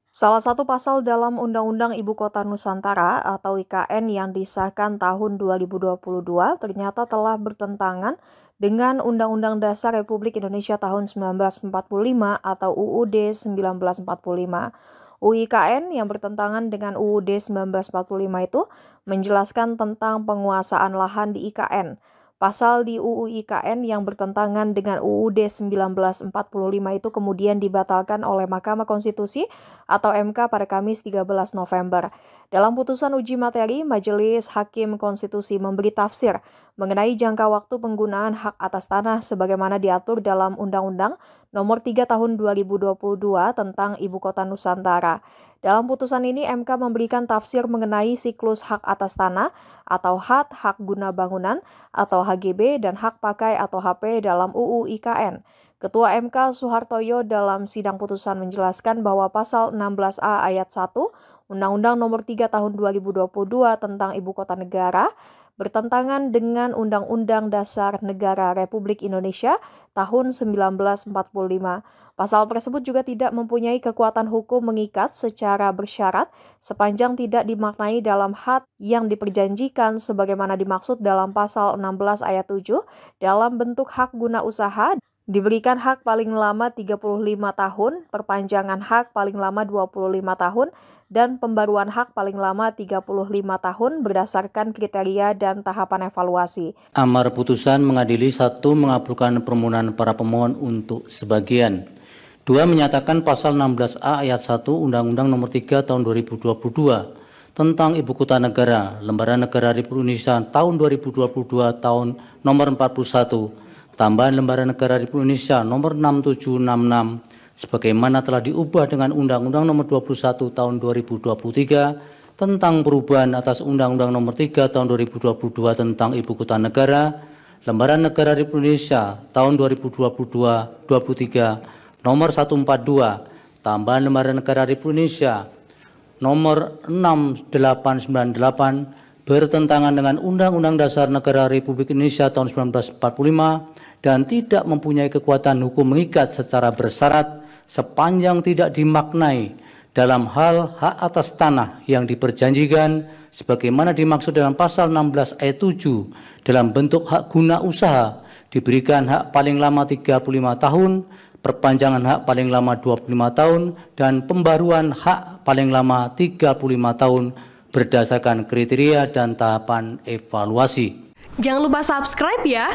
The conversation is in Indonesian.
Salah satu pasal dalam Undang-Undang Ibu Kota Nusantara atau IKN yang disahkan tahun 2022 ternyata telah bertentangan dengan Undang-Undang Dasar Republik Indonesia tahun 1945 atau UUD 1945. UIKN yang bertentangan dengan UUD 1945 itu menjelaskan tentang penguasaan lahan di IKN. Pasal di UU IKN yang bertentangan dengan UUD 1945 itu kemudian dibatalkan oleh Mahkamah Konstitusi atau MK pada Kamis 13 November. Dalam putusan uji materi, Majelis Hakim Konstitusi memberi tafsir mengenai jangka waktu penggunaan hak atas tanah sebagaimana diatur dalam Undang-Undang Nomor 3 Tahun 2022 tentang Ibu Kota Nusantara. Dalam putusan ini, MK memberikan tafsir mengenai siklus hak atas tanah atau HAT, hak guna bangunan atau HGB, dan hak pakai atau HP dalam UU IKN. Ketua MK Soehartoyo dalam sidang putusan menjelaskan bahwa pasal 16A ayat 1 Undang-Undang Nomor 3 Tahun 2022 tentang Ibu Kota Negara bertentangan dengan Undang-Undang Dasar Negara Republik Indonesia tahun 1945. Pasal tersebut juga tidak mempunyai kekuatan hukum mengikat secara bersyarat sepanjang tidak dimaknai dalam HAT yang diperjanjikan sebagaimana dimaksud dalam pasal 16 ayat 7 dalam bentuk hak guna usaha. Diberikan hak paling lama 35 tahun, perpanjangan hak paling lama 25 tahun, dan pembaruan hak paling lama 35 tahun berdasarkan kriteria dan tahapan evaluasi. Amar putusan mengadili: 1. Mengabulkan permohonan para pemohon untuk sebagian. 2. Menyatakan pasal 16A ayat 1 Undang-Undang Nomor 3 Tahun 2022 tentang Ibu Kota Negara, Lembaran Negara Republik Indonesia tahun 2022 tahun nomor 41, tambahan Lembaran Negara Republik Indonesia nomor 6766 sebagaimana telah diubah dengan Undang-Undang Nomor 21 Tahun 2023 tentang perubahan atas Undang-Undang Nomor 3 Tahun 2022 tentang Ibu Kota Negara, Lembaran Negara Republik Indonesia tahun 2022-23 nomor 142, tambahan Lembaran Negara Republik Indonesia nomor 6898 bertentangan dengan Undang-Undang Dasar Negara Republik Indonesia tahun 1945 dan tidak mempunyai kekuatan hukum mengikat secara bersyarat sepanjang tidak dimaknai dalam hal hak atas tanah yang diperjanjikan sebagaimana dimaksud dalam pasal 16 ayat 7 dalam bentuk hak guna usaha, diberikan hak paling lama 35 tahun, perpanjangan hak paling lama 25 tahun, dan pembaruan hak paling lama 35 tahun berdasarkan kriteria dan tahapan evaluasi. Jangan lupa subscribe ya.